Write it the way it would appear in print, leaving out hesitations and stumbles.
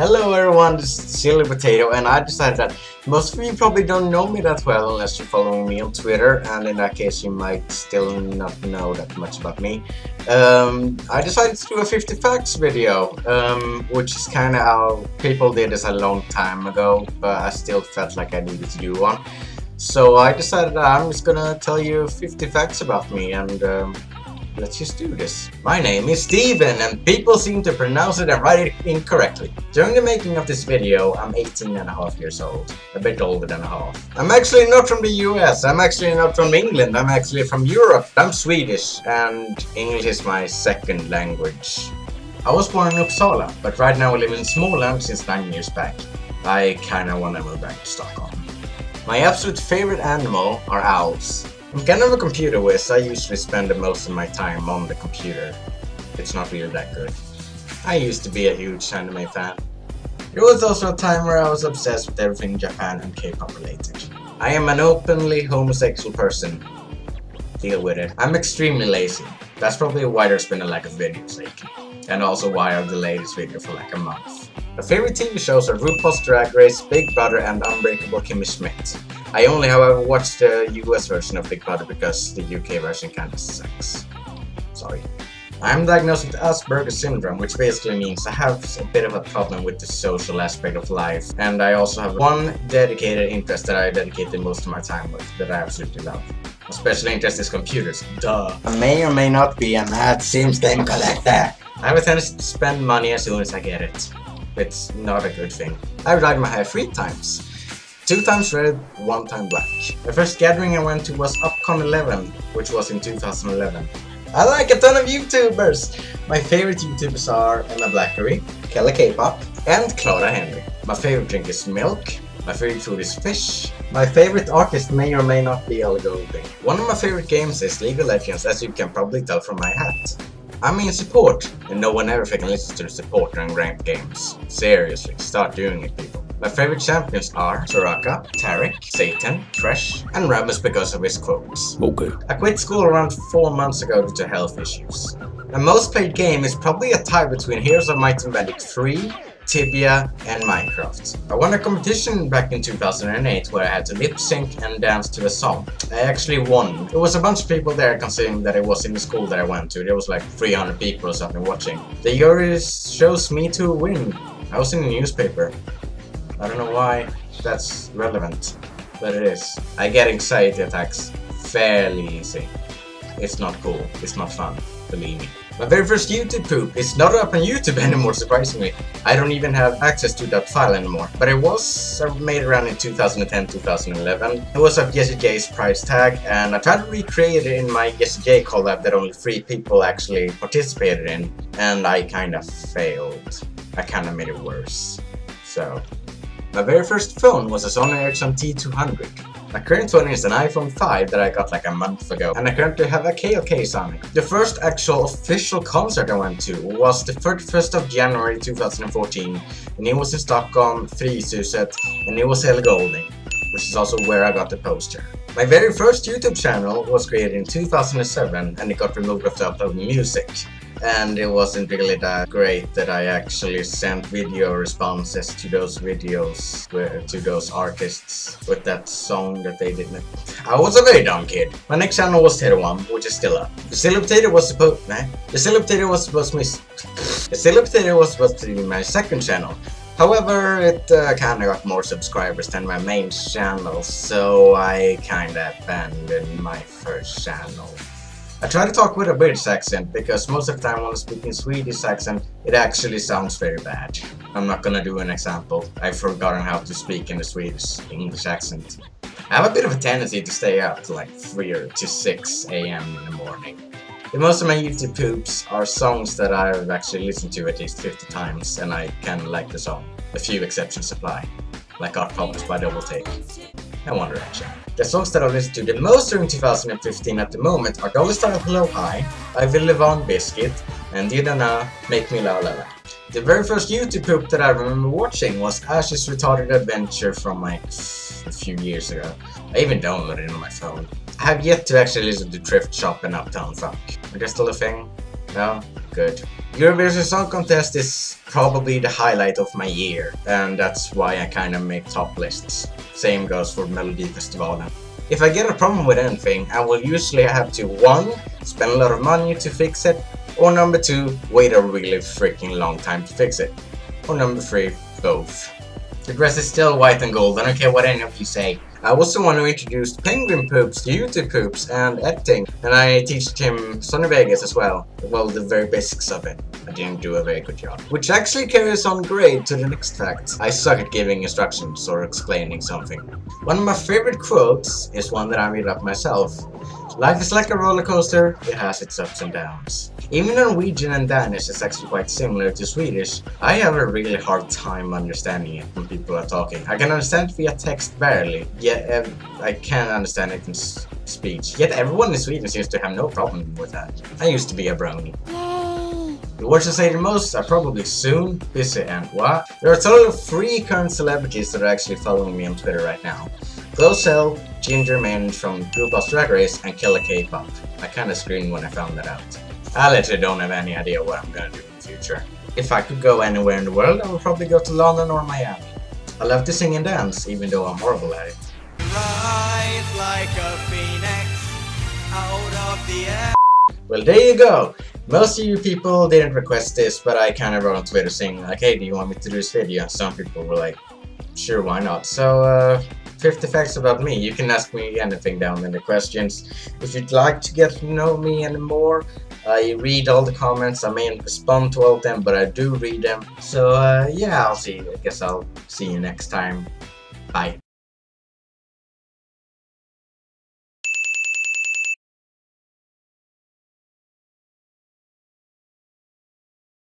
Hello everyone, this is TheSillyPotato, and I decided that most of you probably don't know me that well unless you're following me on Twitter, and in that case you might still not know that much about me. I decided to do a 50 facts video, which is kinda how people did this a long time ago, but I still felt like I needed to do one. So I decided that I'm just gonna tell you 50 facts about me, and let's just do this. My name is Steven, and people seem to pronounce it and write it incorrectly. During the making of this video, I'm 18 and a half years old. A bit older than a half. I'm actually not from the US, I'm actually not from England, I'm actually from Europe. I'm Swedish, and English is my second language. I was born in Uppsala, but right now I live in Småland since 9 years back. I kinda wanna move back to Stockholm. My absolute favorite animal are owls. I'm kind of a computer whiz. I usually spend the most of my time on the computer. It's not really that good. I used to be a huge anime fan. There was also a time where I was obsessed with everything Japan and K-pop related. I am an openly homosexual person. Deal with it. I'm extremely lazy. That's probably why there's been a lack of videos lately. And also why I've delayed this video for like a month. My favorite TV shows are RuPaul's Drag Race, Big Brother, and Unbreakable Kimmy Schmidt. I only, however, watched the US version of Big Brother because the UK version kinda sucks. Sorry. I'm diagnosed with Asperger's syndrome, which basically means I have a bit of a problem with the social aspect of life, and I also have one dedicated interest that I dedicate the most of my time with, that I absolutely love. My special interest is computers. Duh. I may or may not be a mad Sims game collector. I have a tendency to spend money as soon as I get it. It's not a good thing. I dyed my hair 3 times. 2 times red, 1 time black. The first gathering I went to was UpCon 11, which was in 2011. I like a ton of YouTubers! My favorite YouTubers are Emma Blackery, Kelly K-pop, and Clara Henry. My favorite drink is milk. My favorite food is fish. My favorite artist may or may not be Ellie Goulding. One of my favorite games is League of Legends, as you can probably tell from my hat. I'm in support, and no one ever fucking listens to the support during ranked games. Seriously, start doing it, people. My favorite champions are Soraka, Taric, Satan, Thresh, and Rammus because of his quotes. Okay. I quit school around 4 months ago due to health issues. My most played game is probably a tie between Heroes of Might and Magic 3, Tibia, and Minecraft. I won a competition back in 2008 where I had to lip sync and dance to a song. I actually won. There was a bunch of people there considering that it was in the school that I went to. There was like 300 people or something watching. The jury chose me to win. I was in the newspaper. I don't know why that's relevant, but it is. I get anxiety attacks fairly easy. It's not cool. It's not fun. Believe me. My very first YouTube poop is not up on YouTube anymore, surprisingly. I don't even have access to that file anymore. But it was made around in 2010-2011. It was of Jessie J's price tag, and I tried to recreate it in my Jessie J collab that only 3 people actually participated in, and I kinda failed. I kinda made it worse. So, my very first phone was a Sony Ericsson T200. My current phone is an iPhone 5 that I got like a month ago, and I currently have a KLK Sonic. The first actual official concert I went to was the 31st of January 2014, and it was in Stockholm, Fryshuset, and it was Ellie Goulding, which is also where I got the poster. My very first YouTube channel was created in 2007, and it got removed after uploading music. And it wasn't really that great that I actually sent video responses to those videos, to those artists with that song that they didn't. I was a very dumb kid. My next channel was Tato 1, which is still up. TheSillyPotato was supposed to be my second channel. However, it kinda got more subscribers than my main channel, so I kinda abandoned my first channel. I try to talk with a British accent because most of the time when I speak in Swedish accent, it actually sounds very bad. I'm not gonna do an example. I've forgotten how to speak in the Swedish English accent. I have a bit of a tendency to stay up to like 3 to 6 AM in the morning. Most of my YouTube poops are songs that I've actually listened to at least 50 times, and I kinda like the song. A few exceptions apply, like Art Problems by Double Take and One Direction. The songs that I've listened to the most during 2015 at the moment are Dolly Style Hello Hi, I Will Live On Biscuit, and Didana Make Me La La La. The very first YouTube poop that I remember watching was Ash's Retarded Adventure from like a few years ago. I even downloaded it on my phone. I have yet to actually listen to Thrift Shop and Uptown Funk. Are they still a thing? No? Good. Eurovision Song Contest is probably the highlight of my year, and that's why I kind of make top lists. Same goes for Melodifestivalen. If I get a problem with anything, I will usually have to 1. Spend a lot of money to fix it, or number 2. Wait a really freaking long time to fix it, or number 3. Both. The grass is still white and gold, I don't care what any of you say. I also want to introduce penguin poops to YouTube poops and editing, and I teach him Sony Vegas as well. Well, the very basics of it. I didn't do a very good job. Which actually carries on great to the next fact. I suck at giving instructions or explaining something. One of my favorite quotes is one that I made up myself. Life is like a roller coaster, it has its ups and downs. Even Norwegian and Danish is actually quite similar to Swedish. I have a really hard time understanding it when people are talking. I can understand it via text barely, yet I can understand it in speech. Yet everyone in Sweden seems to have no problem with that. I used to be a brony. The words I say the most are probably soon, busy, and what? There are a total of 3 current celebrities that are actually following me on Twitter right now. Cell, Ginger Man from RuPaul's Drag Race, and Killer K-pop. I kinda screamed when I found that out. I literally don't have any idea what I'm gonna do in the future. If I could go anywhere in the world, I would probably go to London or Miami. I love to sing and dance, even though I'm horrible at it. Rise like a phoenix out of the air. Well, there you go! Most of you people didn't request this, but I kinda wrote on Twitter saying like, hey, do you want me to do this video? Some people were like, sure, why not? So, 50 facts about me. You can ask me anything down in the questions. If you'd like to get to know me anymore, I read all the comments. I may not respond to all of them, but I do read them. So yeah, I guess I'll see you next time. Bye.